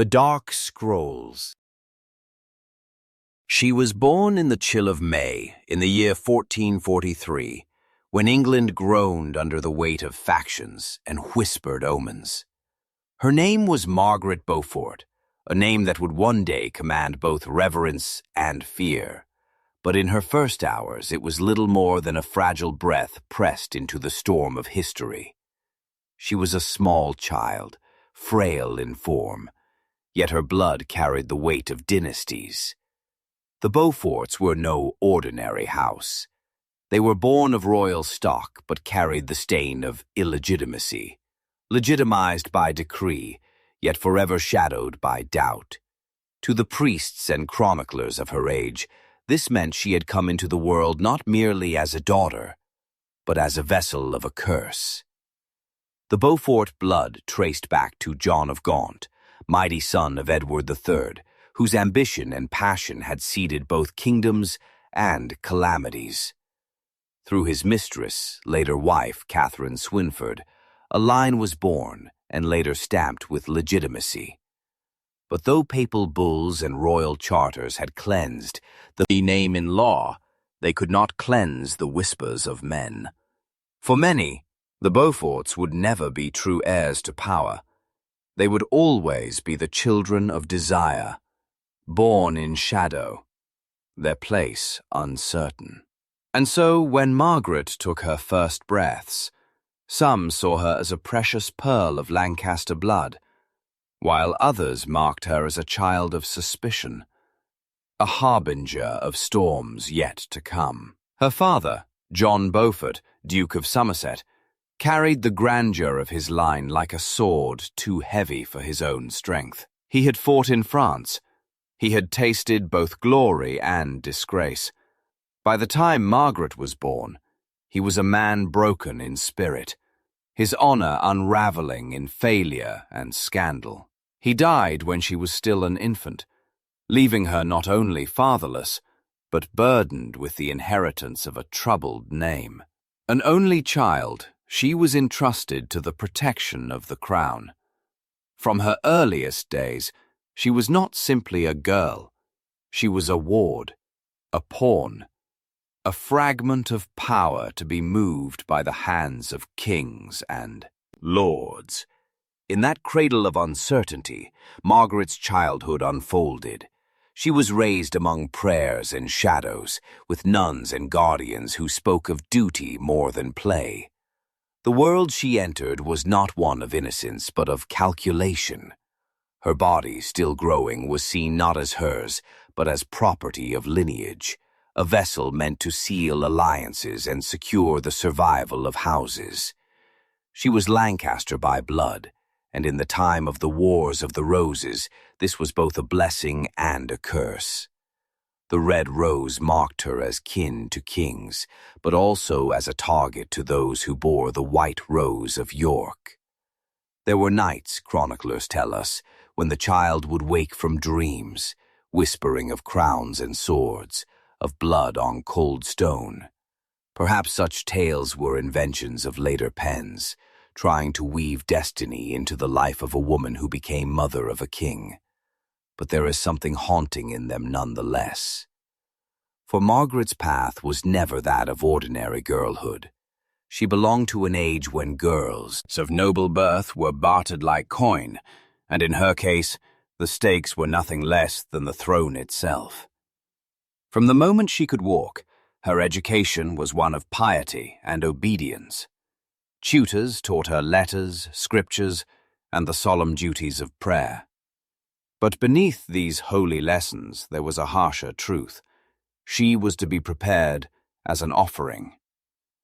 The Dark Scrolls. She was born in the chill of May, in the year 1443, when England groaned under the weight of factions and whispered omens. Her name was Margaret Beaufort, a name that would one day command both reverence and fear. But in her first hours, it was little more than a fragile breath pressed into the storm of history. She was a small child, frail in form, yet her blood carried the weight of dynasties. The Beauforts were no ordinary house. They were born of royal stock but carried the stain of illegitimacy, legitimized by decree, yet forever shadowed by doubt. To the priests and chroniclers of her age, this meant she had come into the world not merely as a daughter, but as a vessel of a curse. The Beaufort blood traced back to John of Gaunt, mighty son of Edward III, whose ambition and passion had seeded both kingdoms and calamities. Through his mistress, later wife, Catherine Swynford, a line was born and later stamped with legitimacy. But though papal bulls and royal charters had cleansed the name in law, they could not cleanse the whispers of men. For many, the Beauforts would never be true heirs to power. They would always be the children of desire, born in shadow, their place uncertain. And so, when Margaret took her first breaths, some saw her as a precious pearl of Lancaster blood, while others marked her as a child of suspicion, a harbinger of storms yet to come. Her father, John Beaufort, Duke of Somerset, carried the grandeur of his line like a sword too heavy for his own strength. He had fought in France. He had tasted both glory and disgrace. By the time Margaret was born, he was a man broken in spirit, his honor unraveling in failure and scandal. He died when she was still an infant, leaving her not only fatherless, but burdened with the inheritance of a troubled name. An only child, she was entrusted to the protection of the crown. From her earliest days, she was not simply a girl. She was a ward, a pawn, a fragment of power to be moved by the hands of kings and lords. In that cradle of uncertainty, Margaret's childhood unfolded. She was raised among prayers and shadows, with nuns and guardians who spoke of duty more than play. The world she entered was not one of innocence, but of calculation. Her body, still growing, was seen not as hers, but as property of lineage, a vessel meant to seal alliances and secure the survival of houses. She was Lancaster by blood, and in the time of the Wars of the Roses, this was both a blessing and a curse. The red rose marked her as kin to kings, but also as a target to those who bore the white rose of York. There were nights, chroniclers tell us, when the child would wake from dreams, whispering of crowns and swords, of blood on cold stone. Perhaps such tales were inventions of later pens, trying to weave destiny into the life of a woman who became mother of a king. But there is something haunting in them nonetheless. For Margaret's path was never that of ordinary girlhood. She belonged to an age when girls of noble birth were bartered like coin, and in her case, the stakes were nothing less than the throne itself. From the moment she could walk, her education was one of piety and obedience. Tutors taught her letters, scriptures, and the solemn duties of prayer. But beneath these holy lessons there was a harsher truth. She was to be prepared as an offering.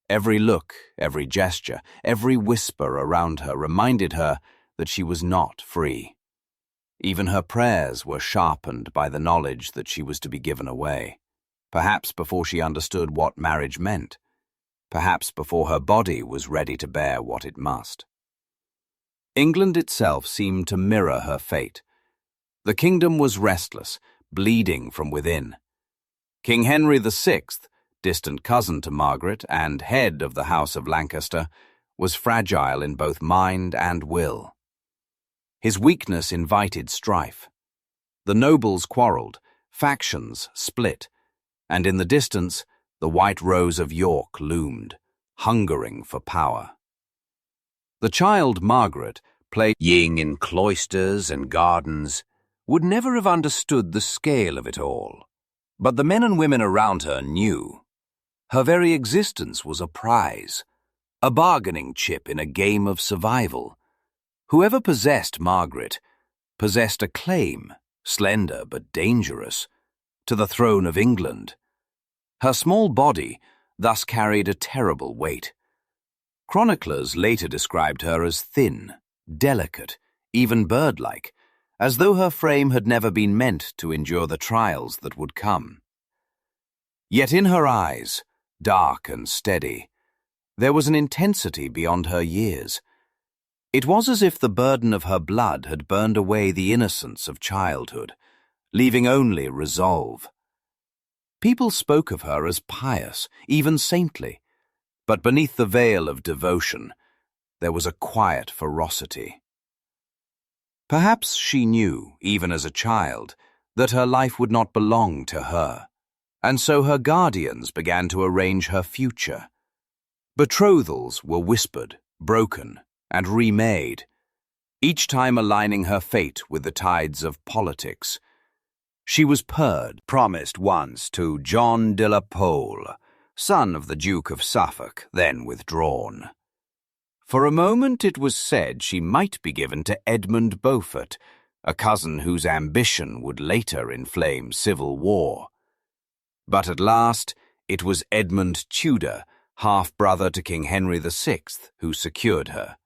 Every look, every gesture, every whisper around her reminded her that she was not free. Even her prayers were sharpened by the knowledge that she was to be given away, perhaps before she understood what marriage meant, perhaps before her body was ready to bear what it must. England itself seemed to mirror her fate. The kingdom was restless, bleeding from within. King Henry VI, distant cousin to Margaret and head of the House of Lancaster, was fragile in both mind and will. His weakness invited strife. The nobles quarreled, factions split, and in the distance, the White Rose of York loomed, hungering for power. The child Margaret, playing in cloisters and gardens, would never have understood the scale of it all. But the men and women around her knew. Her very existence was a prize, a bargaining chip in a game of survival. Whoever possessed Margaret possessed a claim, slender but dangerous, to the throne of England. Her small body thus carried a terrible weight. Chroniclers later described her as thin, delicate, even bird-like, as though her frame had never been meant to endure the trials that would come. Yet in her eyes, dark and steady, there was an intensity beyond her years. It was as if the burden of her blood had burned away the innocence of childhood, leaving only resolve. People spoke of her as pious, even saintly, but beneath the veil of devotion, there was a quiet ferocity. Perhaps she knew, even as a child, that her life would not belong to her, and so her guardians began to arrange her future. Betrothals were whispered, broken, and remade, each time aligning her fate with the tides of politics. She was promised once to John de la Pole, son of the Duke of Suffolk, then withdrawn. For a moment it was said she might be given to Edmund Beaufort, a cousin whose ambition would later inflame civil war. But at last it was Edmund Tudor, half-brother to King Henry VI, who secured her.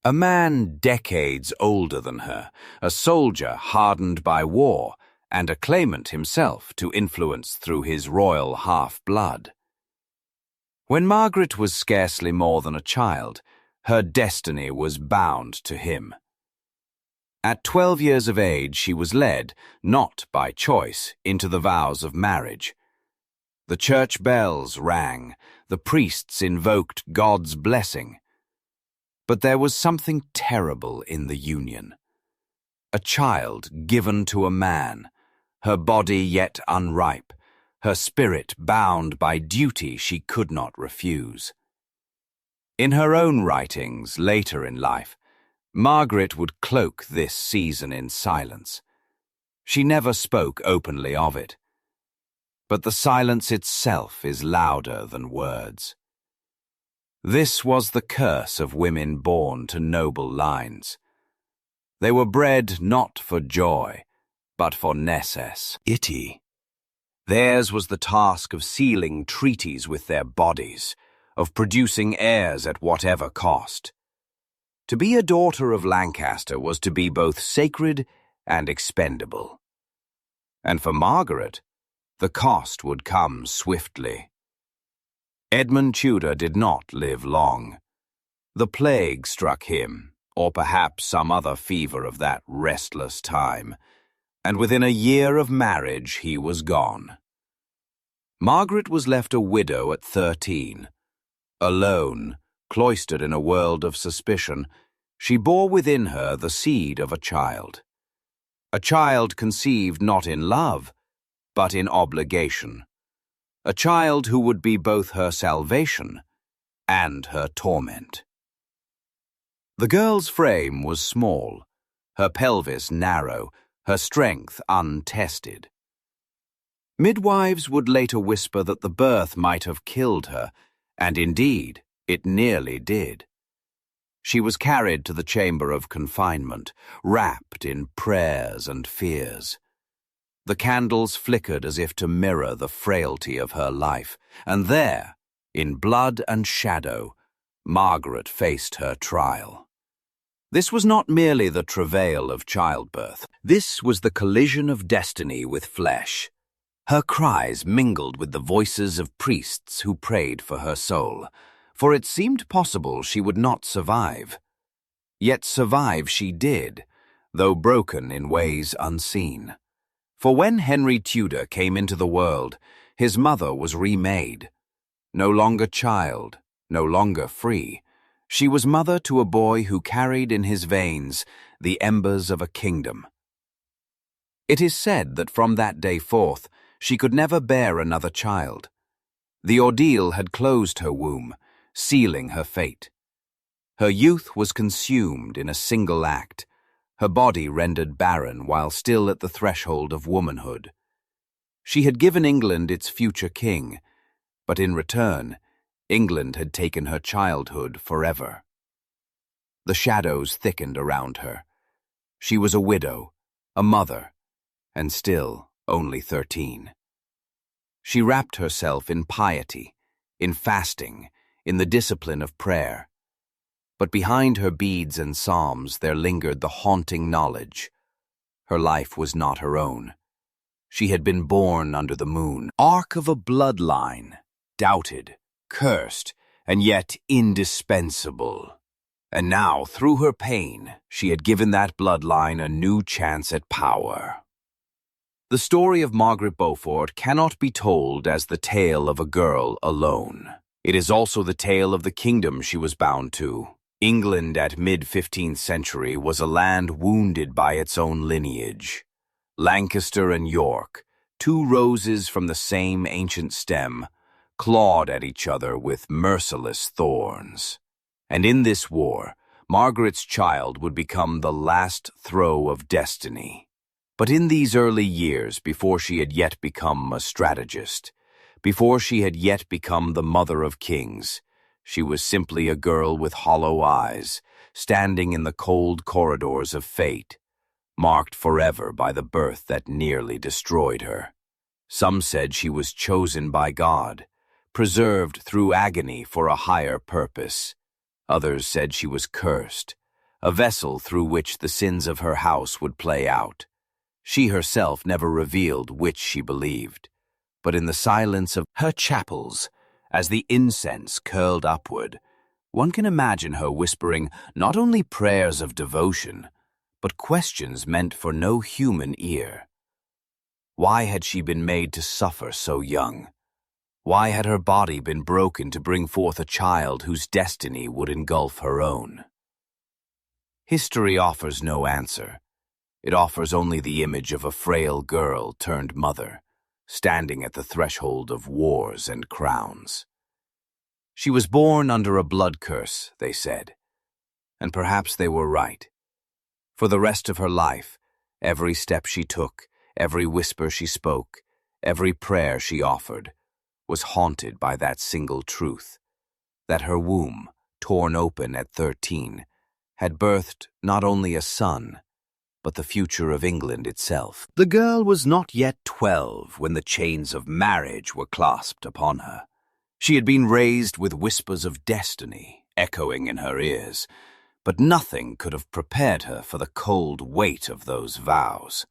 A man decades older than her, a soldier hardened by war, and a claimant himself to influence through his royal half-blood. When Margaret was scarcely more than a child, her destiny was bound to him. At 12 years of age, she was led, not by choice, into the vows of marriage. The church bells rang, the priests invoked God's blessing. But there was something terrible in the union. A child given to a man, her body yet unripe, her spirit bound by duty she could not refuse. In her own writings later in life, Margaret would cloak this season in silence. She never spoke openly of it. But the silence itself is louder than words. This was the curse of women born to noble lines. They were bred not for joy, but for necessity. Theirs was the task of sealing treaties with their bodies, of producing heirs at whatever cost. To be a daughter of Lancaster was to be both sacred and expendable. And for Margaret, the cost would come swiftly. Edmund Tudor did not live long. The plague struck him, or perhaps some other fever of that restless time, and within a year of marriage he was gone. Margaret was left a widow at 13. Alone, cloistered in a world of suspicion, she bore within her the seed of a child. A child conceived not in love, but in obligation. A child who would be both her salvation and her torment. The girl's frame was small, her pelvis narrow, her strength untested. Midwives would later whisper that the birth might have killed her, and indeed, it nearly did. She was carried to the chamber of confinement, wrapped in prayers and fears. The candles flickered as if to mirror the frailty of her life, and there, in blood and shadow, Margaret faced her trial. This was not merely the travail of childbirth. This was the collision of destiny with flesh. Her cries mingled with the voices of priests who prayed for her soul, for it seemed possible she would not survive. Yet survive she did, though broken in ways unseen. For when Henry Tudor came into the world, his mother was remade. No longer child, no longer free, She was mother to a boy who carried in his veins the embers of a kingdom. It is said that from that day forth, she could never bear another child. The ordeal had closed her womb, sealing her fate. Her youth was consumed in a single act, her body rendered barren while still at the threshold of womanhood. She had given England its future king, but in return, England had taken her childhood forever. The shadows thickened around her. She was a widow, a mother, and still only 13. She wrapped herself in piety, in fasting, in the discipline of prayer. But behind her beads and psalms there lingered the haunting knowledge. Her life was not her own. She had been born under the moon, ark of a bloodline, doubted, cursed, and yet indispensable. And now, through her pain, she had given that bloodline a new chance at power. The story of Margaret Beaufort cannot be told as the tale of a girl alone. It is also the tale of the kingdom she was bound to. England at mid-15th century was a land wounded by its own lineage. Lancaster and York, two roses from the same ancient stem, clawed at each other with merciless thorns. And in this war, Margaret's child would become the last throw of destiny. But in these early years, before she had yet become a strategist, before she had yet become the mother of kings, she was simply a girl with hollow eyes, standing in the cold corridors of fate, marked forever by the birth that nearly destroyed her. Some said she was chosen by God, preserved through agony for a higher purpose. Others said she was cursed, a vessel through which the sins of her house would play out. She herself never revealed which she believed, but in the silence of her chapels, as the incense curled upward, one can imagine her whispering not only prayers of devotion, but questions meant for no human ear. Why had she been made to suffer so young? Why had her body been broken to bring forth a child whose destiny would engulf her own? History offers no answer. It offers only the image of a frail girl turned mother, standing at the threshold of wars and crowns. She was born under a blood curse, they said, and perhaps they were right. For the rest of her life, every step she took, every whisper she spoke, every prayer she offered, was haunted by that single truth, that her womb, torn open at 13, had birthed not only a son, but the future of England itself. The girl was not yet 12 when the chains of marriage were clasped upon her. She had been raised with whispers of destiny echoing in her ears, but nothing could have prepared her for the cold weight of those vows.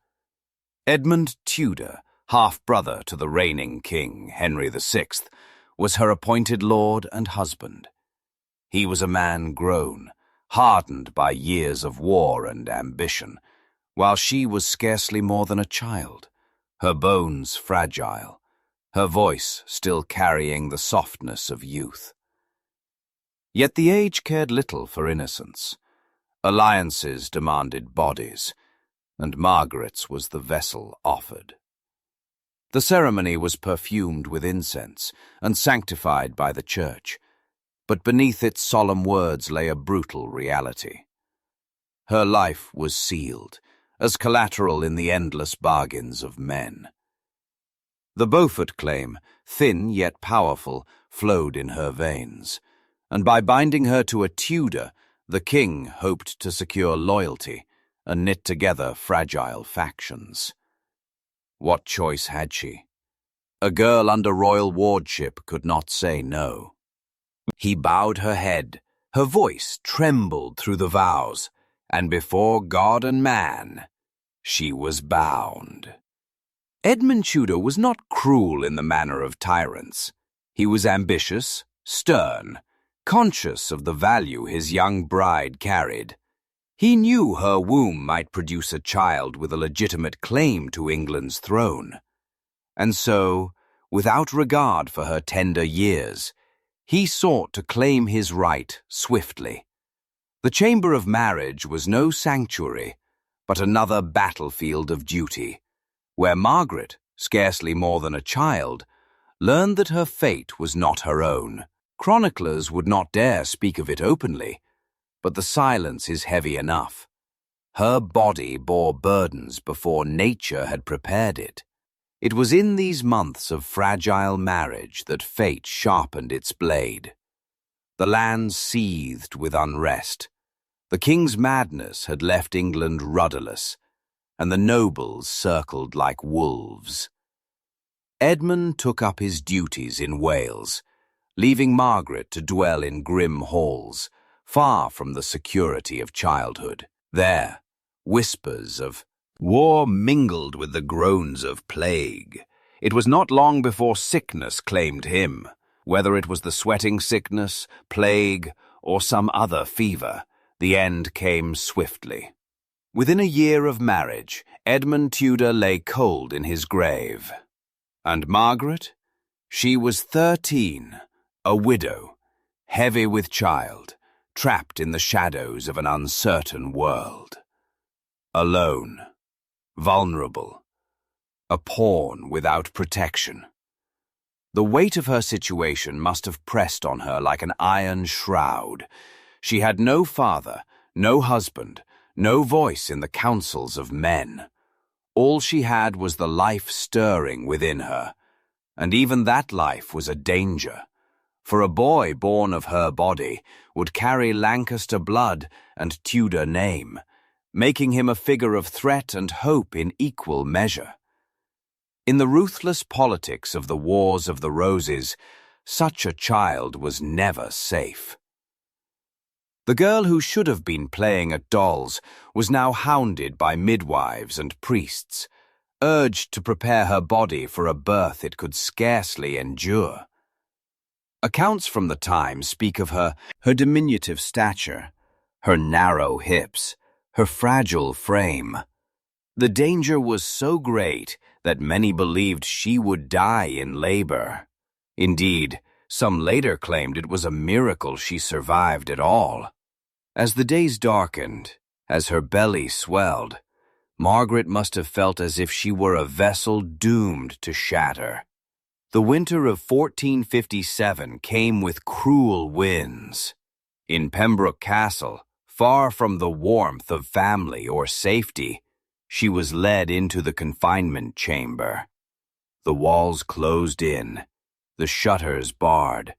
Edmund Tudor, half-brother to the reigning king, Henry VI, was her appointed lord and husband. He was a man grown, hardened by years of war and ambition, while she was scarcely more than a child, her bones fragile, her voice still carrying the softness of youth. Yet the age cared little for innocence. Alliances demanded bodies, and Margaret's was the vessel offered. The ceremony was perfumed with incense and sanctified by the church, but beneath its solemn words lay a brutal reality. Her life was sealed, as collateral in the endless bargains of men. The Beaufort claim, thin yet powerful, flowed in her veins, and by binding her to a Tudor, the king hoped to secure loyalty and knit together fragile factions. What choice had she? A girl under royal wardship could not say no. He bowed her head, her voice trembled through the vows, and before God and man, she was bound. Edmund Tudor was not cruel in the manner of tyrants. He was ambitious, stern, conscious of the value his young bride carried. He knew her womb might produce a child with a legitimate claim to England's throne. And so, without regard for her tender years, He sought to claim his right swiftly. The chamber of marriage was no sanctuary, but another battlefield of duty, where Margaret, scarcely more than a child, learned that her fate was not her own. Chroniclers would not dare speak of it openly, but the silence is heavy enough. Her body bore burdens before nature had prepared it. It was in these months of fragile marriage that fate sharpened its blade. The land seethed with unrest. The king's madness had left England rudderless, and the nobles circled like wolves. Edmund took up his duties in Wales, leaving Margaret to dwell in grim halls, far from the security of childhood. There, whispers of war mingled with the groans of plague. It was not long before sickness claimed him, whether it was the sweating sickness, plague, or some other fever. The end came swiftly. Within a year of marriage, Edmund Tudor lay cold in his grave. And Margaret? She was 13, a widow, heavy with child, trapped in the shadows of an uncertain world. Alone, vulnerable, a pawn without protection. The weight of her situation must have pressed on her like an iron shroud. She had no father, no husband, no voice in the councils of men. All she had was the life stirring within her, and even that life was a danger, for a boy born of her body would carry Lancaster blood and Tudor name, making him a figure of threat and hope in equal measure. In the ruthless politics of the Wars of the Roses, such a child was never safe. The girl who should have been playing at dolls was now hounded by midwives and priests, urged to prepare her body for a birth it could scarcely endure. Accounts from the time speak of her diminutive stature, her narrow hips, her fragile frame. The danger was so great that many believed she would die in labor. Indeed, some later claimed it was a miracle she survived at all. As the days darkened, as her belly swelled, Margaret must have felt as if she were a vessel doomed to shatter. The winter of 1457 came with cruel winds. In Pembroke Castle, far from the warmth of family or safety, she was led into the confinement chamber. The walls closed in, the shutters barred,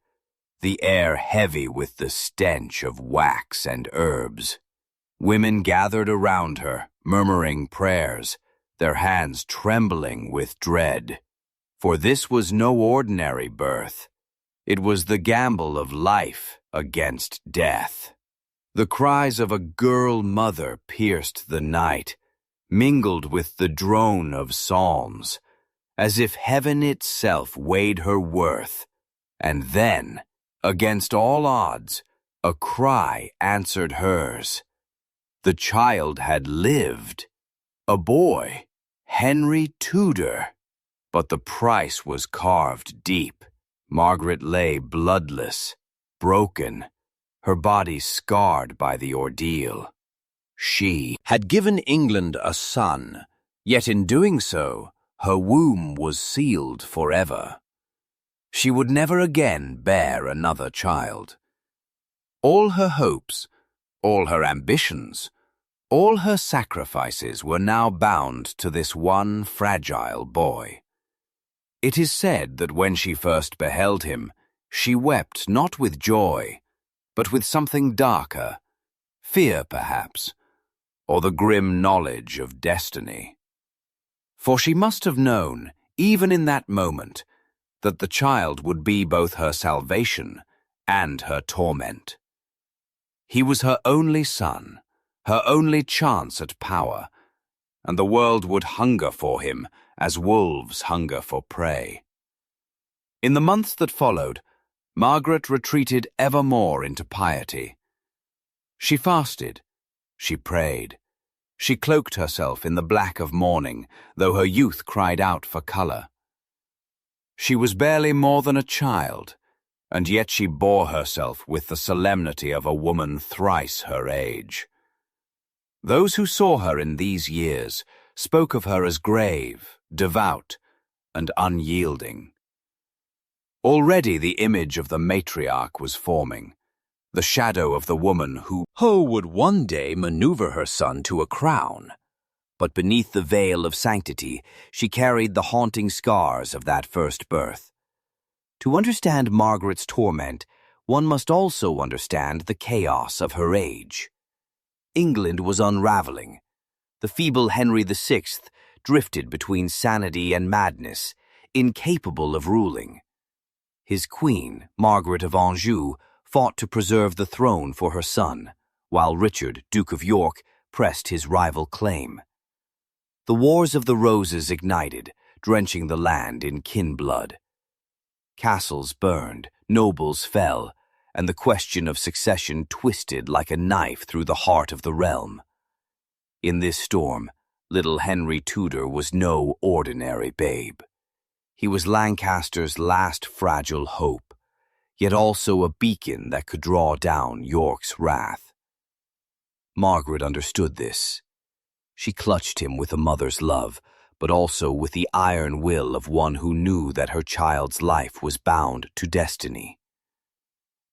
the air heavy with the stench of wax and herbs. Women gathered around her, murmuring prayers, their hands trembling with dread. For this was no ordinary birth. It was the gamble of life against death. The cries of a girl mother pierced the night, mingled with the drone of psalms, as if heaven itself weighed her worth. And then, against all odds, a cry answered hers. The child had lived. A boy, Henry Tudor. But the price was carved deep. Margaret lay bloodless, broken, her body scarred by the ordeal. She had given England a son, yet in doing so, her womb was sealed forever. She would never again bear another child. All her hopes, all her ambitions, all her sacrifices were now bound to this one fragile boy. It is said that when she first beheld him, she wept not with joy, but with something darker, fear perhaps, or the grim knowledge of destiny. For she must have known, even in that moment, that the child would be both her salvation and her torment. He was her only son, her only chance at power, and the world would hunger for him as wolves hunger for prey. In the months that followed, Margaret retreated ever more into piety. She fasted, she prayed, she cloaked herself in the black of mourning, though her youth cried out for color. She was barely more than a child, and yet she bore herself with the solemnity of a woman thrice her age. Those who saw her in these years spoke of her as grave, devout, and unyielding. Already the image of the matriarch was forming, the shadow of the woman who would one day maneuver her son to a crown. But beneath the veil of sanctity, she carried the haunting scars of that first birth. To understand Margaret's torment, one must also understand the chaos of her age. England was unraveling. The feeble Henry VI drifted between sanity and madness, incapable of ruling. His queen, Margaret of Anjou, fought to preserve the throne for her son, while Richard, Duke of York, pressed his rival claim. The Wars of the Roses ignited, drenching the land in kin blood. Castles burned, nobles fell, and the question of succession twisted like a knife through the heart of the realm. In this storm, little Henry Tudor was no ordinary babe. He was Lancaster's last fragile hope, yet also a beacon that could draw down York's wrath. Margaret understood this. She clutched him with a mother's love, but also with the iron will of one who knew that her child's life was bound to destiny.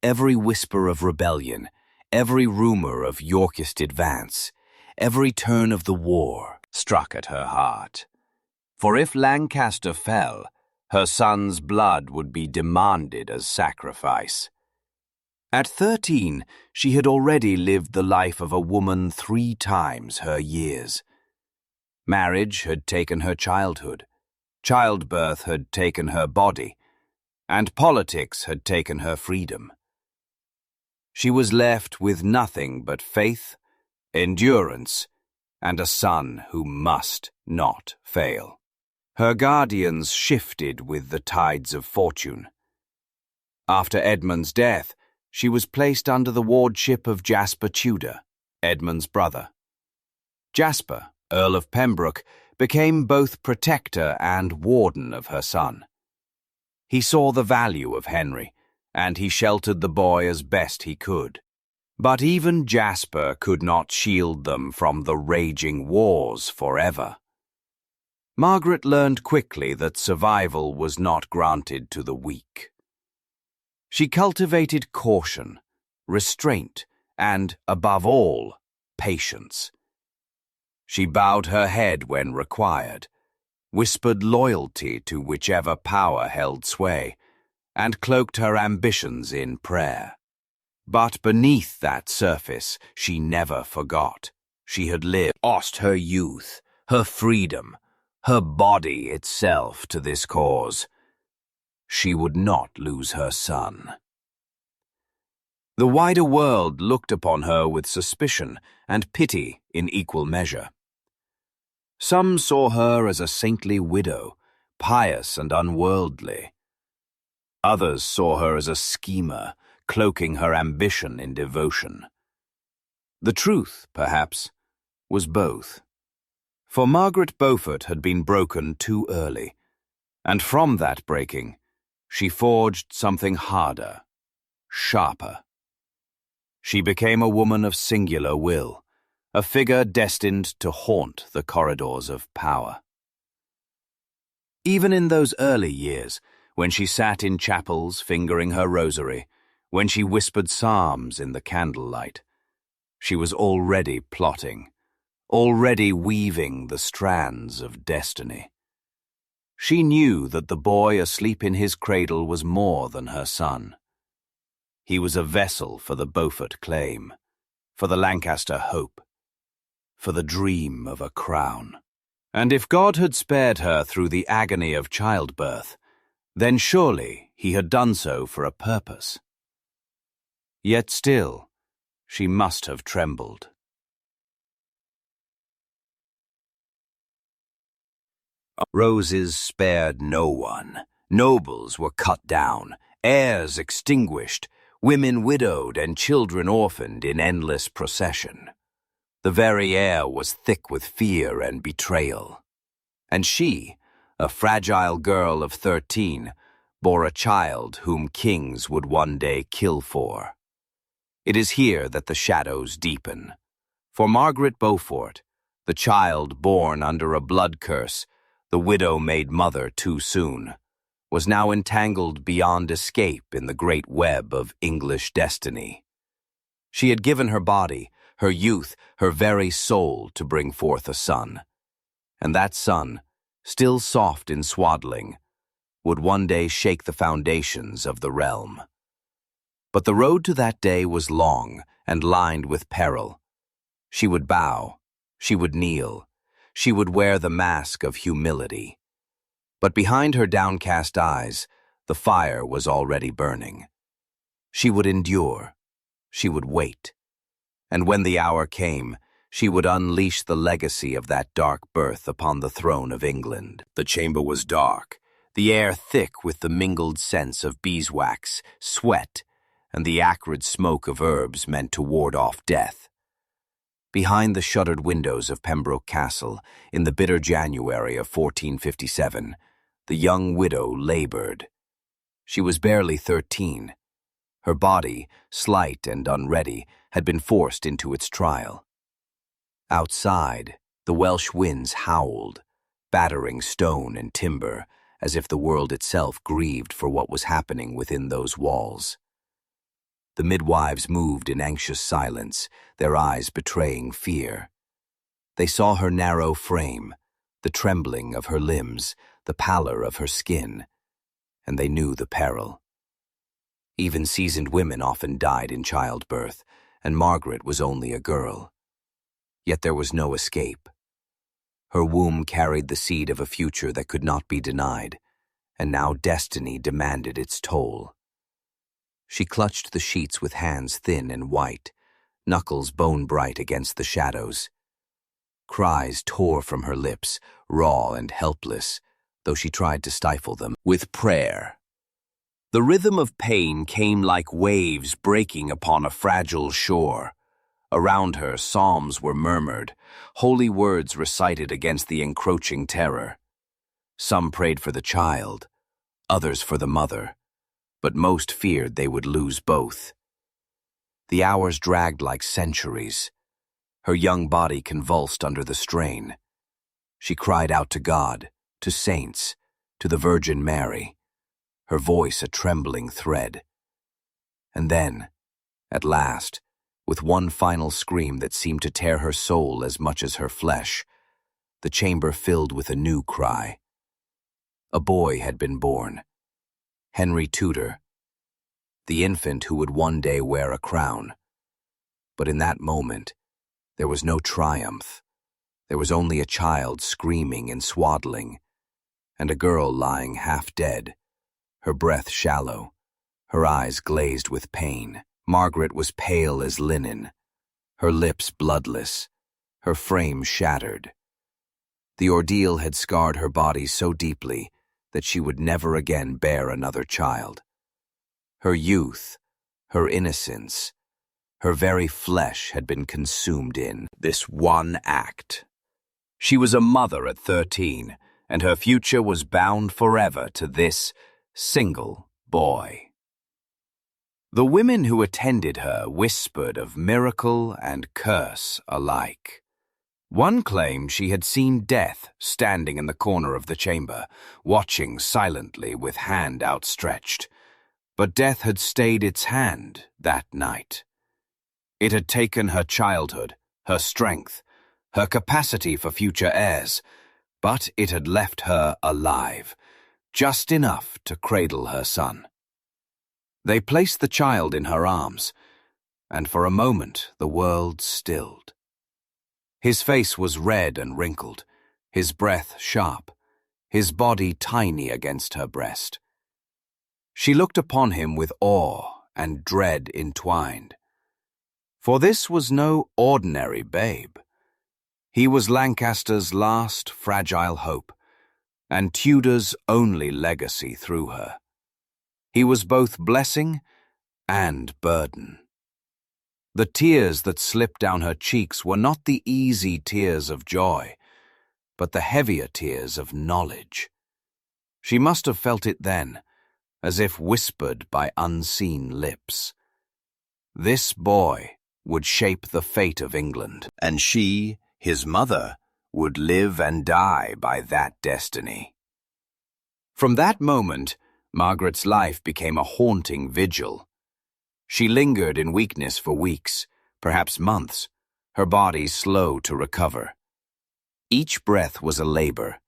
Every whisper of rebellion, every rumor of Yorkist advance, every turn of the war struck at her heart. For if Lancaster fell, her son's blood would be demanded as sacrifice. At 13, she had already lived the life of a woman 3 times her years. Marriage had taken her childhood, childbirth had taken her body, and politics had taken her freedom. She was left with nothing but faith, endurance, and a son who must not fail. Her guardians shifted with the tides of fortune. After Edmund's death, she was placed under the wardship of Jasper Tudor, Edmund's brother. Jasper, Earl of Pembroke, became both protector and warden of her son. He saw the value of Henry, and he sheltered the boy as best he could. But even Jasper could not shield them from the raging wars forever. Margaret learned quickly that survival was not granted to the weak. She cultivated caution, restraint, and, above all, patience. She bowed her head when required, whispered loyalty to whichever power held sway, and cloaked her ambitions in prayer. But beneath that surface, she never forgot. She had lost her youth, her freedom, her body itself to this cause. She would not lose her son. The wider world looked upon her with suspicion and pity in equal measure. Some saw her as a saintly widow, pious and unworldly. Others saw her as a schemer, cloaking her ambition in devotion. The truth, perhaps, was both. For Margaret Beaufort had been broken too early, and from that breaking, she forged something harder, sharper. She became a woman of singular will, a figure destined to haunt the corridors of power. Even in those early years, when she sat in chapels fingering her rosary, when she whispered psalms in the candlelight, she was already plotting, already weaving the strands of destiny. She knew that the boy asleep in his cradle was more than her son. He was a vessel for the Beaufort claim, for the Lancaster hope, for the dream of a crown. And if God had spared her through the agony of childbirth, then surely he had done so for a purpose. Yet still, she must have trembled. Roses spared no one. Nobles were cut down, heirs extinguished, women widowed and children orphaned in endless procession. The very air was thick with fear and betrayal. And she, a fragile girl of 13, bore a child whom kings would one day kill for. It is here that the shadows deepen. For Margaret Beaufort, the child born under a blood curse, the widow made mother too soon, was now entangled beyond escape in the great web of English destiny. She had given her body, her youth, her very soul to bring forth a son. And that son, still soft in swaddling, would one day shake the foundations of the realm. But the road to that day was long and lined with peril. She would bow, she would kneel, she would wear the mask of humility. But behind her downcast eyes, the fire was already burning. She would endure, she would wait, and when the hour came, she would unleash the legacy of that dark birth upon the throne of England. The chamber was dark, the air thick with the mingled scents of beeswax, sweat, and the acrid smoke of herbs meant to ward off death. Behind the shuttered windows of Pembroke Castle, in the bitter January of 1457, the young widow labored. She was barely 13. Her body, slight and unready, had been forced into its trial. Outside, the Welsh winds howled, battering stone and timber, as if the world itself grieved for what was happening within those walls. The midwives moved in anxious silence, their eyes betraying fear. They saw her narrow frame, the trembling of her limbs, the pallor of her skin, and they knew the peril. Even seasoned women often died in childbirth, and Margaret was only a girl. Yet there was no escape. Her womb carried the seed of a future that could not be denied, and now destiny demanded its toll. She clutched the sheets with hands thin and white, knuckles bone-bright against the shadows. Cries tore from her lips, raw and helpless, though she tried to stifle them with prayer. The rhythm of pain came like waves breaking upon a fragile shore. Around her, psalms were murmured, holy words recited against the encroaching terror. Some prayed for the child, others for the mother, but most feared they would lose both. The hours dragged like centuries. Her young body convulsed under the strain. She cried out to God, to saints, to the Virgin Mary, her voice a trembling thread. And then, at last, with one final scream that seemed to tear her soul as much as her flesh, the chamber filled with a new cry. A boy had been born, Henry Tudor, the infant who would one day wear a crown. But in that moment, there was no triumph. There was only a child screaming and swaddling, and a girl lying half dead, her breath shallow, her eyes glazed with pain. Margaret was pale as linen, her lips bloodless, her frame shattered. The ordeal had scarred her body so deeply that she would never again bear another child. Her youth, her innocence, her very flesh had been consumed in this one act. She was a mother at 13, and her future was bound forever to this single boy. The women who attended her whispered of miracle and curse alike. One claimed she had seen death standing in the corner of the chamber, watching silently with hand outstretched. But death had stayed its hand that night. It had taken her childhood, her strength, her capacity for future heirs, but it had left her alive, just enough to cradle her son. They placed the child in her arms, and for a moment the world stilled. His face was red and wrinkled, his breath sharp, his body tiny against her breast. She looked upon him with awe and dread entwined. For this was no ordinary babe. He was Lancaster's last fragile hope, and Tudor's only legacy through her. He was both blessing and burden. The tears that slipped down her cheeks were not the easy tears of joy, but the heavier tears of knowledge. She must have felt it then, as if whispered by unseen lips. This boy would shape the fate of England, and she, his mother, would live and die by that destiny. From that moment, Margaret's life became a haunting vigil. She lingered in weakness for weeks, perhaps months, her body slow to recover. Each breath was a labor,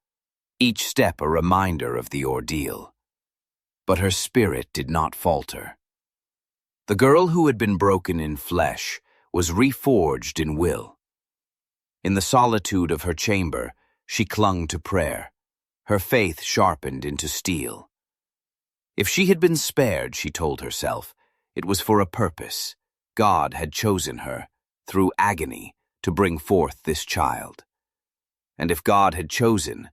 each step a reminder of the ordeal. But her spirit did not falter. The girl who had been broken in flesh was reforged in will. In the solitude of her chamber, she clung to prayer, her faith sharpened into steel. If she had been spared, she told herself, it was for a purpose. God had chosen her, through agony, to bring forth this child. And if God had chosen,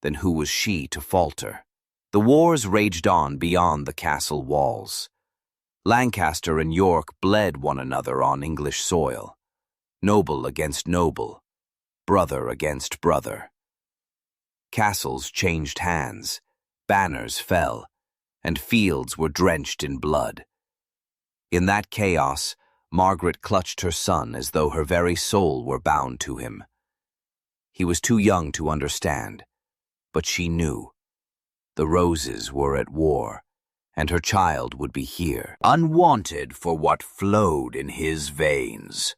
then who was she to falter? The wars raged on beyond the castle walls. Lancaster and York bled one another on English soil, noble against noble, brother against brother. Castles changed hands, banners fell, and fields were drenched in blood. In that chaos, Margaret clutched her son as though her very soul were bound to him. He was too young to understand, but she knew. The roses were at war, and her child would be here, unwanted for what flowed in his veins.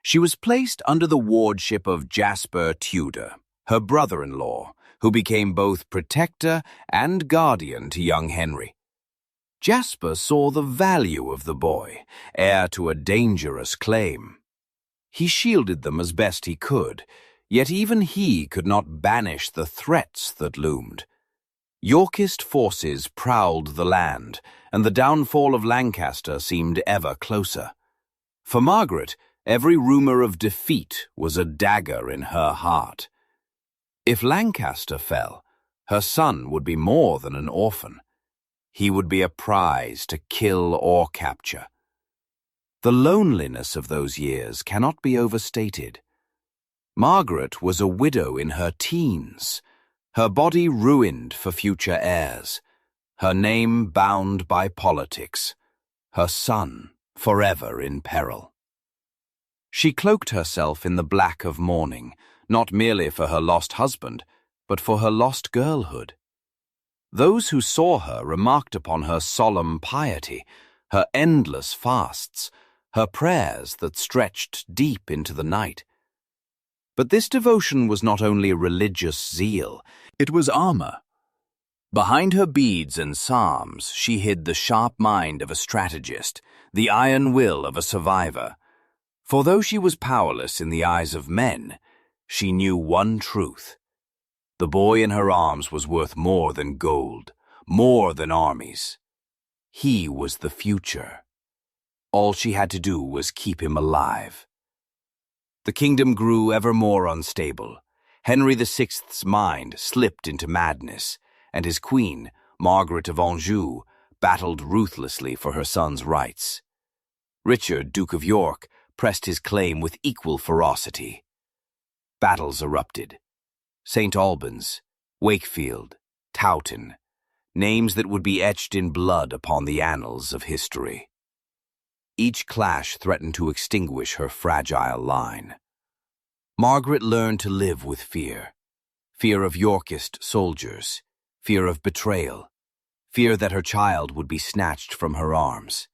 She was placed under the wardship of Jasper Tudor, her brother-in-law, who became both protector and guardian to young Henry. Jasper saw the value of the boy, heir to a dangerous claim. He shielded them as best he could, yet even he could not banish the threats that loomed. Yorkist forces prowled the land, and the downfall of Lancaster seemed ever closer. For Margaret, every rumor of defeat was a dagger in her heart. If Lancaster fell, her son would be more than an orphan. He would be a prize to kill or capture. The loneliness of those years cannot be overstated. Margaret was a widow in her teens, her body ruined for future heirs, her name bound by politics, her son forever in peril. She cloaked herself in the black of mourning, not merely for her lost husband, but for her lost girlhood. Those who saw her remarked upon her solemn piety, her endless fasts, her prayers that stretched deep into the night. But this devotion was not only religious zeal, it was armor. Behind her beads and psalms, she hid the sharp mind of a strategist, the iron will of a survivor. For though she was powerless in the eyes of men, she knew one truth. The boy in her arms was worth more than gold, more than armies. He was the future. All she had to do was keep him alive. The kingdom grew ever more unstable. Henry VI's mind slipped into madness, and his queen, Margaret of Anjou, battled ruthlessly for her son's rights. Richard, Duke of York, pressed his claim with equal ferocity. Battles erupted. St. Albans, Wakefield, Towton, names that would be etched in blood upon the annals of history. Each clash threatened to extinguish her fragile line. Margaret learned to live with fear. Fear of Yorkist soldiers, fear of betrayal, fear that her child would be snatched from her arms.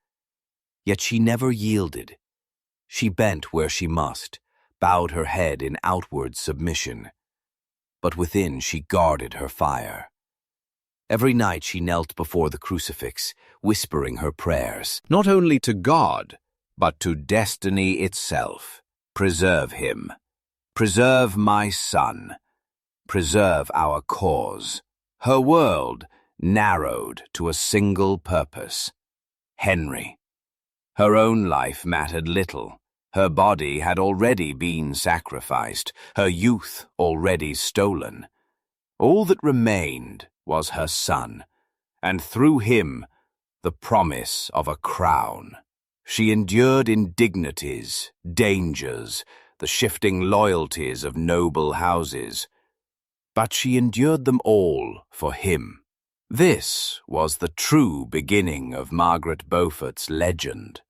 Yet she never yielded. She bent where she must, bowed her head in outward submission. But within she guarded her fire. Every night she knelt before the crucifix, whispering her prayers, not only to God, but to destiny itself. Preserve him. Preserve my son. Preserve our cause. Her world narrowed to a single purpose. Henry. Her own life mattered little. Her body had already been sacrificed, her youth already stolen. All that remained was her son, and through him the promise of a crown. She endured indignities, dangers, the shifting loyalties of noble houses. But she endured them all for him. This was the true beginning of Margaret Beaufort's legend.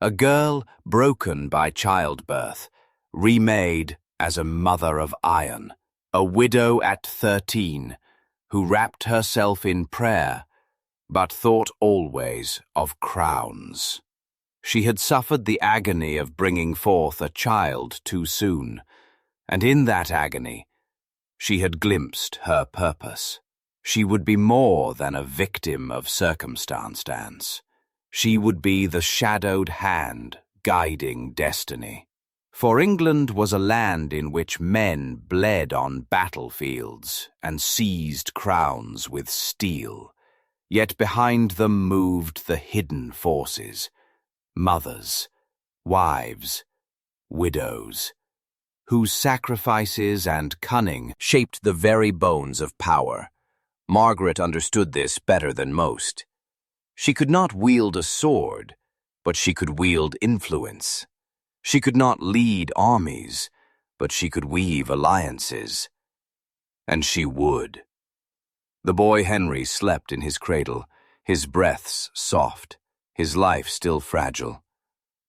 A girl broken by childbirth, remade as a mother of iron, a widow at 13, who wrapped herself in prayer, but thought always of crowns. She had suffered the agony of bringing forth a child too soon, and in that agony, she had glimpsed her purpose. She would be more than a victim of circumstance dance. She would be the shadowed hand guiding destiny. For England was a land in which men bled on battlefields and seized crowns with steel. Yet behind them moved the hidden forces, mothers, wives, widows, whose sacrifices and cunning shaped the very bones of power. Margaret understood this better than most. She could not wield a sword, but she could wield influence. She could not lead armies, but she could weave alliances. And she would. The boy Henry slept in his cradle, his breaths soft, his life still fragile.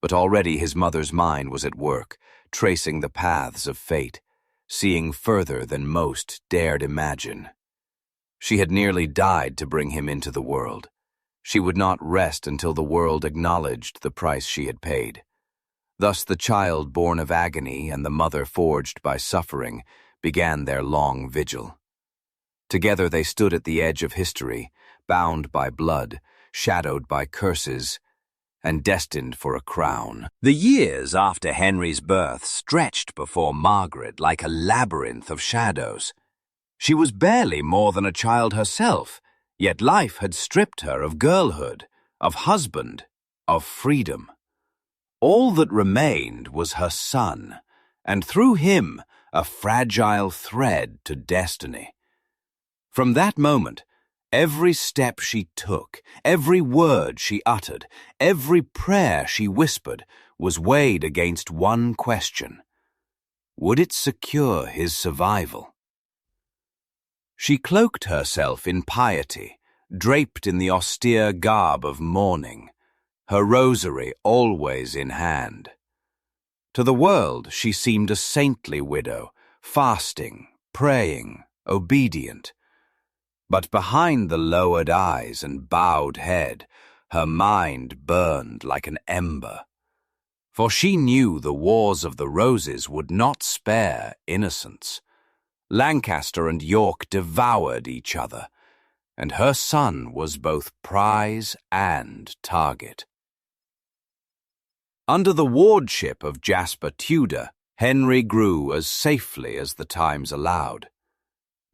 But already his mother's mind was at work, tracing the paths of fate, seeing further than most dared imagine. She had nearly died to bring him into the world. She would not rest until the world acknowledged the price she had paid. Thus the child born of agony and the mother forged by suffering began their long vigil. Together they stood at the edge of history, bound by blood, shadowed by curses, and destined for a crown. The years after Henry's birth stretched before Margaret like a labyrinth of shadows. She was barely more than a child herself, yet life had stripped her of girlhood, of husband, of freedom. All that remained was her son, and through him a fragile thread to destiny. From that moment, every step she took, every word she uttered, every prayer she whispered was weighed against one question. Would it secure his survival? She cloaked herself in piety, draped in the austere garb of mourning, her rosary always in hand. To the world she seemed a saintly widow, fasting, praying, obedient. But behind the lowered eyes and bowed head, her mind burned like an ember. For she knew the wars of the Roses would not spare innocence. Lancaster and York devoured each other, and her son was both prize and target. Under the wardship of Jasper Tudor, Henry grew as safely as the times allowed.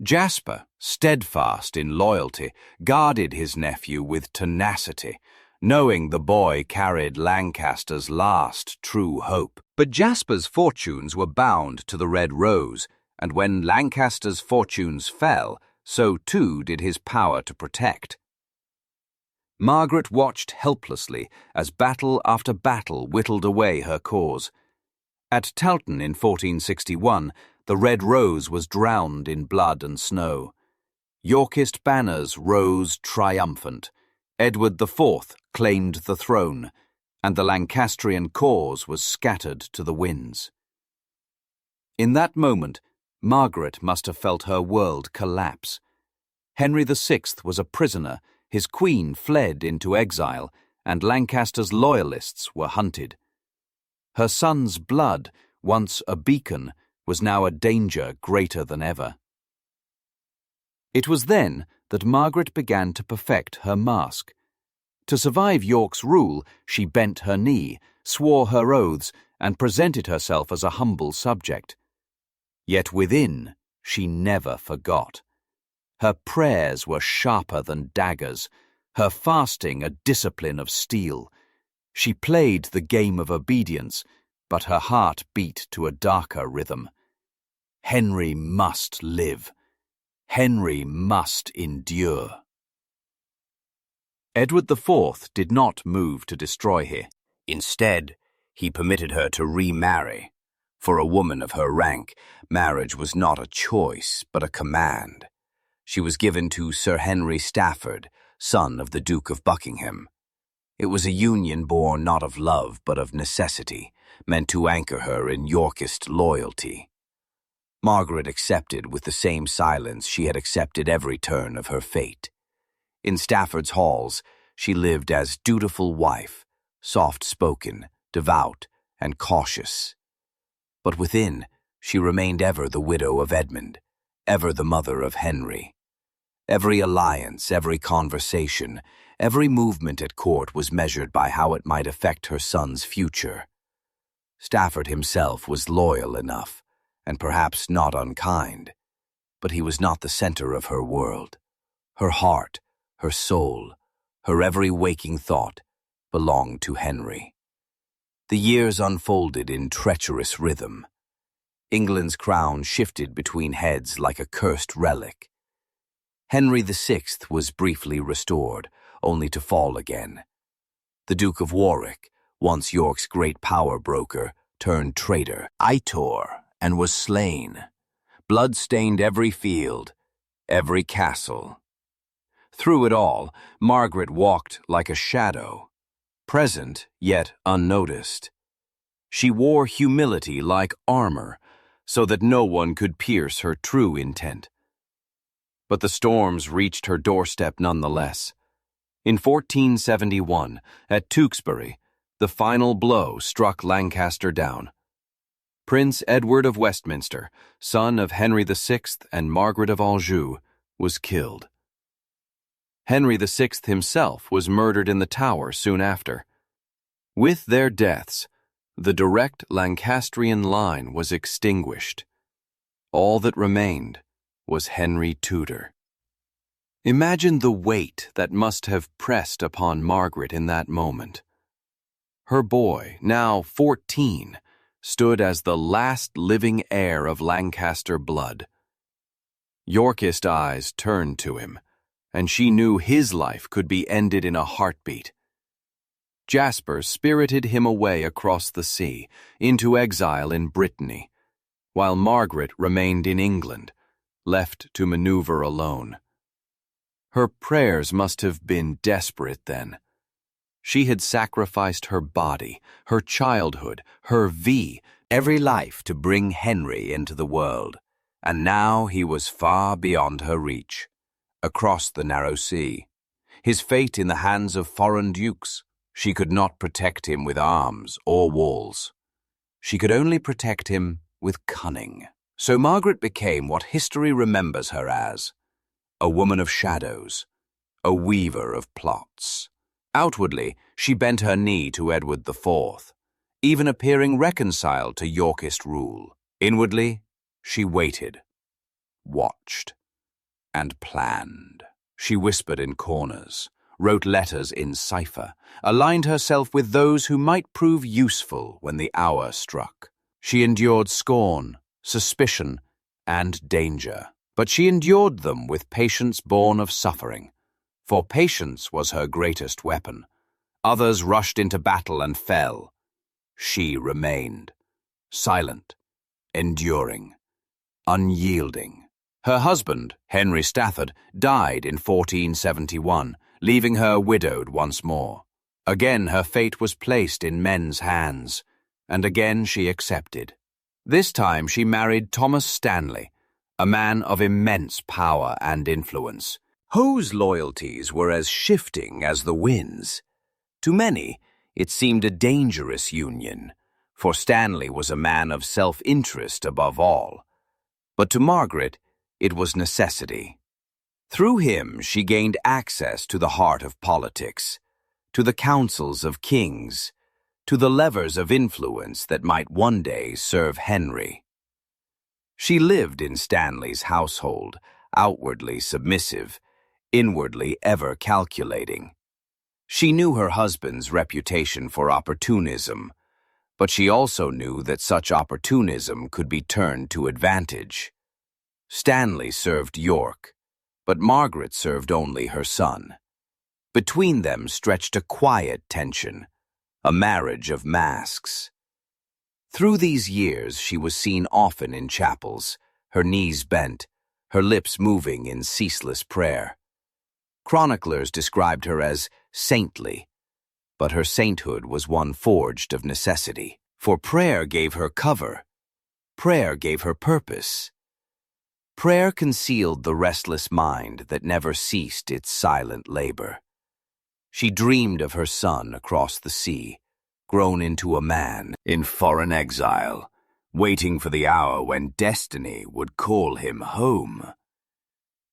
Jasper, steadfast in loyalty, guarded his nephew with tenacity, knowing the boy carried Lancaster's last true hope. But Jasper's fortunes were bound to the Red Rose, and when Lancaster's fortunes fell, so too did his power to protect. Margaret watched helplessly as battle after battle whittled away her cause. At Towton in 1461, the Red Rose was drowned in blood and snow. Yorkist banners rose triumphant. Edward IV claimed the throne, and the Lancastrian cause was scattered to the winds. In that moment, Margaret must have felt her world collapse. Henry VI was a prisoner, his queen fled into exile, and Lancaster's loyalists were hunted. Her son's blood, once a beacon, was now a danger greater than ever. It was then that Margaret began to perfect her mask. To survive York's rule, she bent her knee, swore her oaths, and presented herself as a humble subject. Yet within, she never forgot. Her prayers were sharper than daggers, her fasting a discipline of steel. She played the game of obedience, but her heart beat to a darker rhythm. Henry must live. Henry must endure. Edward IV did not move to destroy her. Instead, he permitted her to remarry. For a woman of her rank, marriage was not a choice, but a command. She was given to Sir Henry Stafford, son of the Duke of Buckingham. It was a union born not of love but of necessity, meant to anchor her in Yorkist loyalty. Margaret accepted with the same silence she had accepted every turn of her fate. In Stafford's halls, she lived as dutiful wife, soft-spoken, devout, and cautious. But within, she remained ever the widow of Edmund, ever the mother of Henry. Every alliance, every conversation, every movement at court was measured by how it might affect her son's future. Stafford himself was loyal enough, and perhaps not unkind, but he was not the center of her world. Her heart, her soul, her every waking thought belonged to Henry. The years unfolded in treacherous rhythm. England's crown shifted between heads like a cursed relic. Henry VI was briefly restored, only to fall again. The Duke of Warwick, once York's great power broker, turned traitor, Itor, and was slain. Blood stained every field, every castle. Through it all, Margaret walked like a shadow, present yet unnoticed. She wore humility like armor, so that no one could pierce her true intent. But the storms reached her doorstep nonetheless. In 1471, at Tewkesbury, the final blow struck Lancaster down. Prince Edward of Westminster, son of Henry VI and Margaret of Anjou, was killed. Henry VI himself was murdered in the Tower soon after. With their deaths, the direct Lancastrian line was extinguished. All that remained was Henry Tudor. Imagine the weight that must have pressed upon Margaret in that moment. Her boy, now 14, stood as the last living heir of Lancaster blood. Yorkist eyes turned to him, and she knew his life could be ended in a heartbeat. Jasper spirited him away across the sea, into exile in Brittany, while Margaret remained in England, left to maneuver alone. Her prayers must have been desperate then. She had sacrificed her body, her childhood, every life to bring Henry into the world, and now he was far beyond her reach. Across the narrow sea, his fate in the hands of foreign dukes. She could not protect him with arms or walls. She could only protect him with cunning. So Margaret became what history remembers her as, a woman of shadows, a weaver of plots. Outwardly, she bent her knee to Edward IV, even appearing reconciled to Yorkist rule. Inwardly, she waited, watched, and planned. She whispered in corners, wrote letters in cipher, aligned herself with those who might prove useful when the hour struck. She endured scorn, suspicion, and danger, but she endured them with patience born of suffering, for patience was her greatest weapon. Others rushed into battle and fell. She remained, silent, enduring, unyielding. Her husband, Henry Stafford, died in 1471, leaving her widowed once more. Again her fate was placed in men's hands, and again she accepted. This time she married Thomas Stanley, a man of immense power and influence, whose loyalties were as shifting as the winds. To many, it seemed a dangerous union, for Stanley was a man of self-interest above all. But to Margaret, it was necessity. Through him, she gained access to the heart of politics, to the councils of kings, to the levers of influence that might one day serve Henry. She lived in Stanley's household, outwardly submissive, inwardly ever calculating. She knew her husband's reputation for opportunism, but she also knew that such opportunism could be turned to advantage. Stanley served York, but Margaret served only her son. Between them stretched a quiet tension, a marriage of masks. Through these years she was seen often in chapels, her knees bent, her lips moving in ceaseless prayer. Chroniclers described her as saintly, but her sainthood was one forged of necessity, for prayer gave her cover. Prayer gave her purpose. Prayer concealed the restless mind that never ceased its silent labor. She dreamed of her son across the sea, grown into a man in foreign exile, waiting for the hour when destiny would call him home.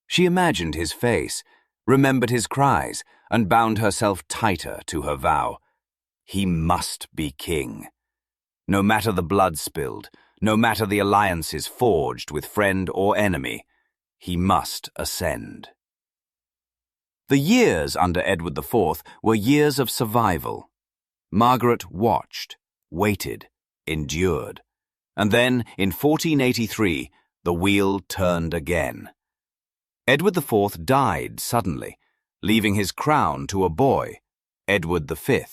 She imagined his face, remembered his cries, and bound herself tighter to her vow. He must be king. No matter the blood spilled, no matter the alliances forged with friend or enemy, he must ascend. The years under Edward IV were years of survival. Margaret watched, waited, endured. And then, in 1483, the wheel turned again. Edward IV died suddenly, leaving his crown to a boy, Edward V.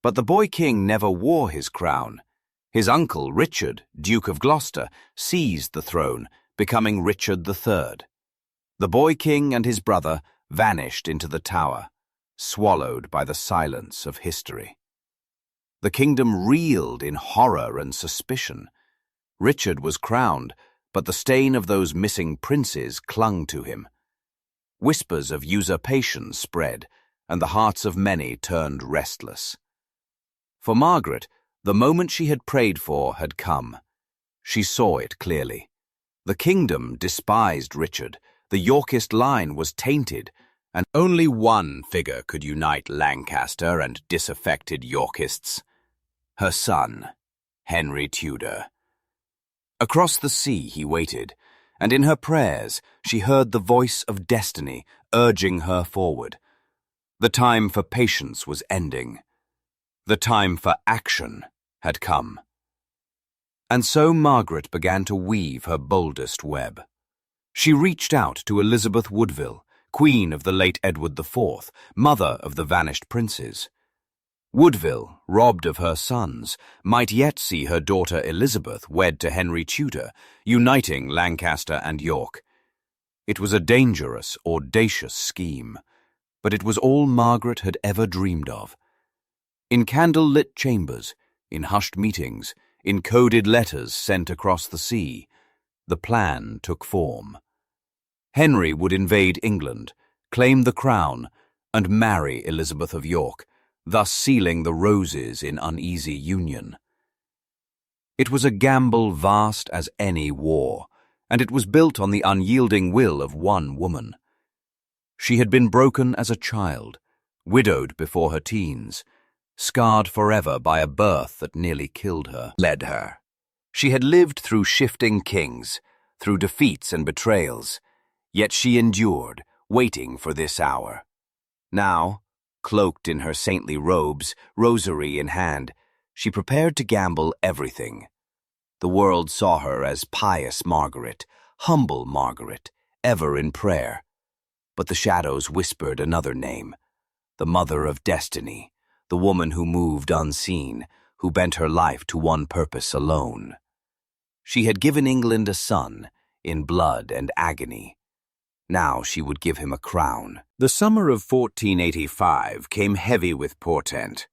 But the boy king never wore his crown. His uncle, Richard, Duke of Gloucester, seized the throne, becoming Richard III. The boy king and his brother vanished into the Tower, swallowed by the silence of history. The kingdom reeled in horror and suspicion. Richard was crowned, but the stain of those missing princes clung to him. Whispers of usurpation spread, and the hearts of many turned restless. For Margaret, the moment she had prayed for had come. She saw it clearly. The kingdom despised Richard, the Yorkist line was tainted, and only one figure could unite Lancaster and disaffected Yorkists: her son, Henry Tudor. Across the sea he waited, and in her prayers she heard the voice of destiny urging her forward. The time for patience was ending. The time for action had come. And so Margaret began to weave her boldest web. She reached out to Elizabeth Woodville, queen of the late Edward IV, mother of the vanished princes. Woodville, robbed of her sons, might yet see her daughter Elizabeth wed to Henry Tudor, uniting Lancaster and York. It was a dangerous, audacious scheme, but it was all Margaret had ever dreamed of. In candle-lit chambers, in hushed meetings, in coded letters sent across the sea, the plan took form. Henry would invade England, claim the crown, and marry Elizabeth of York, thus sealing the roses in uneasy union. It was a gamble vast as any war, and it was built on the unyielding will of one woman. She had been broken as a child, widowed before her teens, scarred forever by a birth that nearly killed her, led her. She had lived through shifting kings, through defeats and betrayals, yet she endured, waiting for this hour. Now, cloaked in her saintly robes, rosary in hand, she prepared to gamble everything. The world saw her as pious Margaret, humble Margaret, ever in prayer. But the shadows whispered another name, the mother of destiny, the woman who moved unseen, who bent her life to one purpose alone. She had given England a son, in blood and agony. Now she would give him a crown. The summer of 1485 came heavy with portent.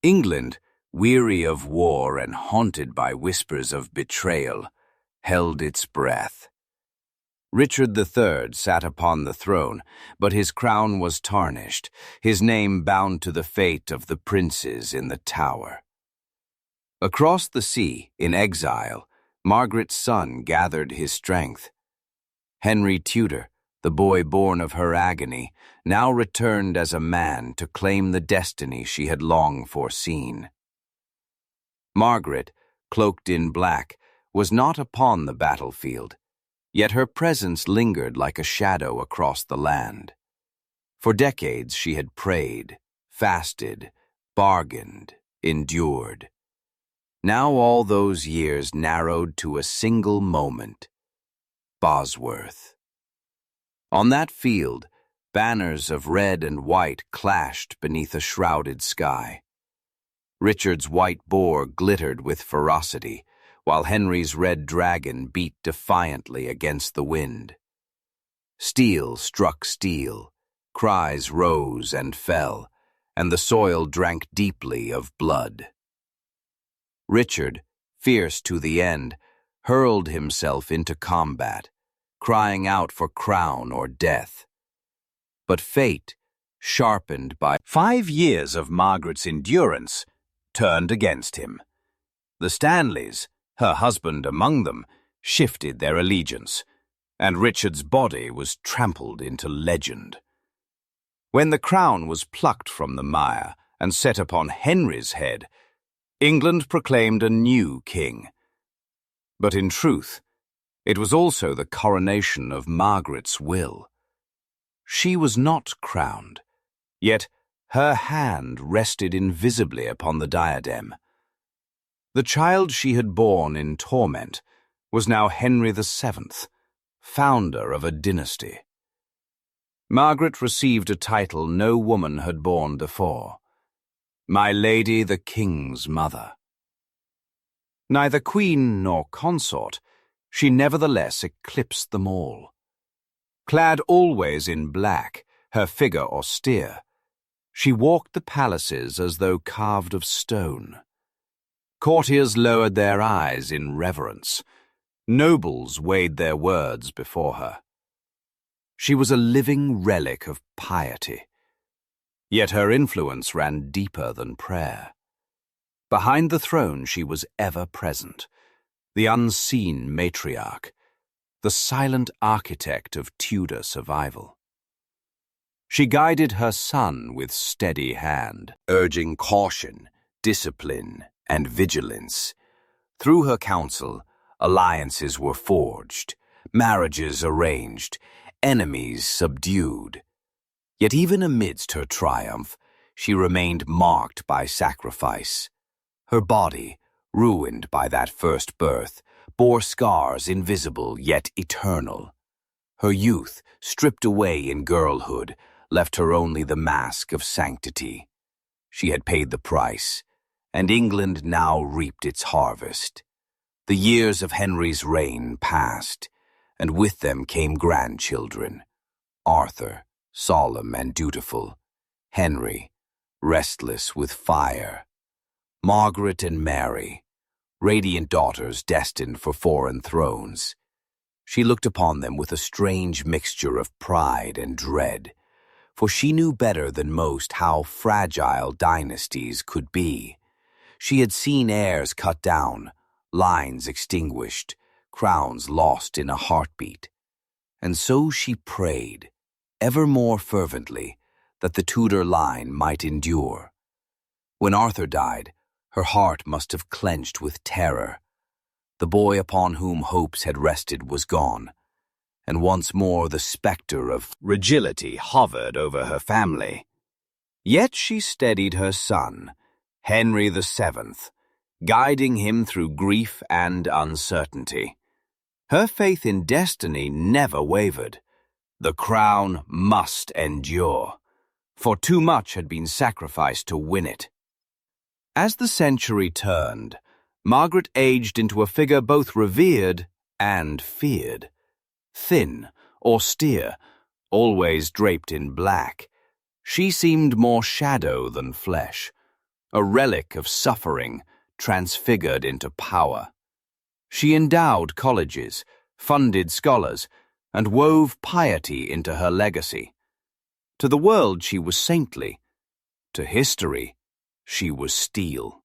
England, weary of war and haunted by whispers of betrayal, held its breath. Richard III sat upon the throne, but his crown was tarnished, his name bound to the fate of the princes in the Tower. Across the sea, in exile, Margaret's son gathered his strength. Henry Tudor, the boy born of her agony, now returned as a man to claim the destiny she had long foreseen. Margaret, cloaked in black, was not upon the battlefield, yet her presence lingered like a shadow across the land. For decades she had prayed, fasted, bargained, endured. Now all those years narrowed to a single moment: Bosworth. On that field, banners of red and white clashed beneath a shrouded sky. Richard's white boar glittered with ferocity, while Henry's red dragon beat defiantly against the wind. Steel struck steel, cries rose and fell, and the soil drank deeply of blood. Richard, fierce to the end, hurled himself into combat, crying out for crown or death. But fate, sharpened by 5 years of Margaret's endurance, turned against him. The Stanleys, her husband among them, shifted their allegiance, and Richard's body was trampled into legend. When the crown was plucked from the mire and set upon Henry's head, England proclaimed a new king. But in truth, it was also the coronation of Margaret's will. She was not crowned, yet her hand rested invisibly upon the diadem. The child she had borne in torment was now Henry VII, founder of a dynasty. Margaret received a title no woman had borne before: My Lady the King's Mother. Neither queen nor consort, she nevertheless eclipsed them all. Clad always in black, her figure austere, she walked the palaces as though carved of stone. Courtiers lowered their eyes in reverence. Nobles weighed their words before her. She was a living relic of piety. Yet her influence ran deeper than prayer. Behind the throne she was ever present, the unseen matriarch, the silent architect of Tudor survival. She guided her son with steady hand, urging caution, discipline, and vigilance. Through her counsel, alliances were forged, marriages arranged, enemies subdued. Yet even amidst her triumph, she remained marked by sacrifice. Her body, ruined by that first birth, bore scars invisible yet eternal. Her youth, stripped away in girlhood, left her only the mask of sanctity. She had paid the price, and England now reaped its harvest. The years of Henry's reign passed, and with them came grandchildren: Arthur, solemn and dutiful; Henry, restless with fire; Margaret and Mary, radiant daughters destined for foreign thrones. She looked upon them with a strange mixture of pride and dread, for she knew better than most how fragile dynasties could be. She had seen heirs cut down, lines extinguished, crowns lost in a heartbeat. And so she prayed, ever more fervently, that the Tudor line might endure. When Arthur died, her heart must have clenched with terror. The boy upon whom hopes had rested was gone, and once more the spectre of fragility hovered over her family. Yet she steadied her son, Henry VII, guiding him through grief and uncertainty. Her faith in destiny never wavered. The crown must endure, for too much had been sacrificed to win it. As the century turned, Margaret aged into a figure both revered and feared. Thin, austere, always draped in black, she seemed more shadow than flesh, a relic of suffering transfigured into power. She endowed colleges, funded scholars, and wove piety into her legacy. To the world she was saintly. To history, she was steel.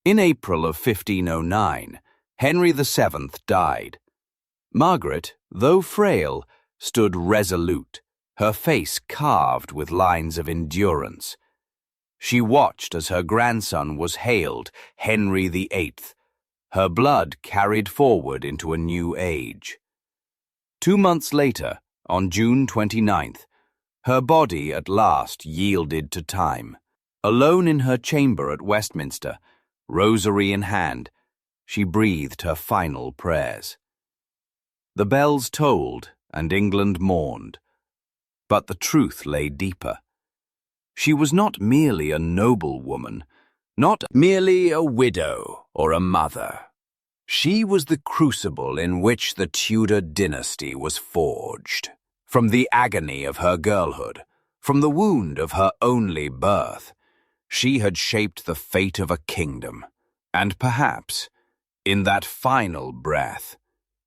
In April of 1509, Henry VII died. Margaret, though frail, stood resolute, her face carved with lines of endurance. She watched as her grandson was hailed Henry VIII, her blood carried forward into a new age. 2 months later, on June 29th, her body at last yielded to time. Alone in her chamber at Westminster, rosary in hand, she breathed her final prayers. The bells tolled, and England mourned. But the truth lay deeper. She was not merely a noble woman, not merely a widow or a mother. She was the crucible in which the Tudor dynasty was forged. From the agony of her girlhood, from the wound of her only birth, she had shaped the fate of a kingdom. And perhaps, in that final breath,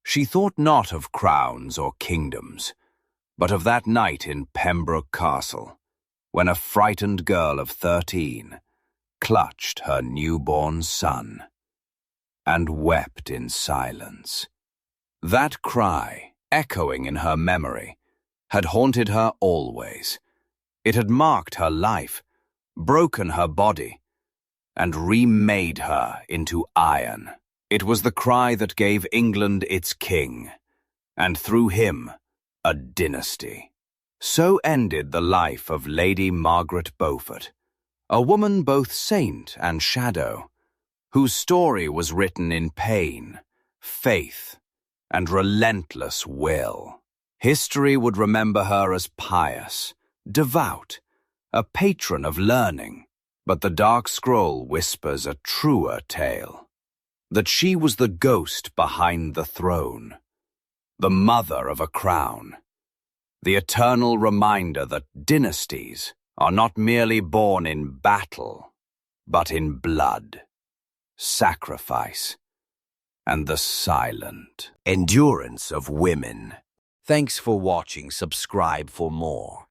she thought not of crowns or kingdoms, but of that night in Pembroke Castle, when a frightened girl of 13 clutched her newborn son and wept in silence. That cry, echoing in her memory, had haunted her always. It had marked her life, broken her body, and remade her into iron. It was the cry that gave England its king, and through him, a dynasty. So ended the life of Lady Margaret Beaufort, a woman both saint and shadow, whose story was written in pain, faith, and relentless will. History would remember her as pious, devout, a patron of learning, but the dark scroll whispers a truer tale, that she was the ghost behind the throne, the mother of a crown, the eternal reminder that dynasties are not merely born in battle, but in blood, sacrifice, and the silent endurance of women. Thanks for watching. Subscribe for more.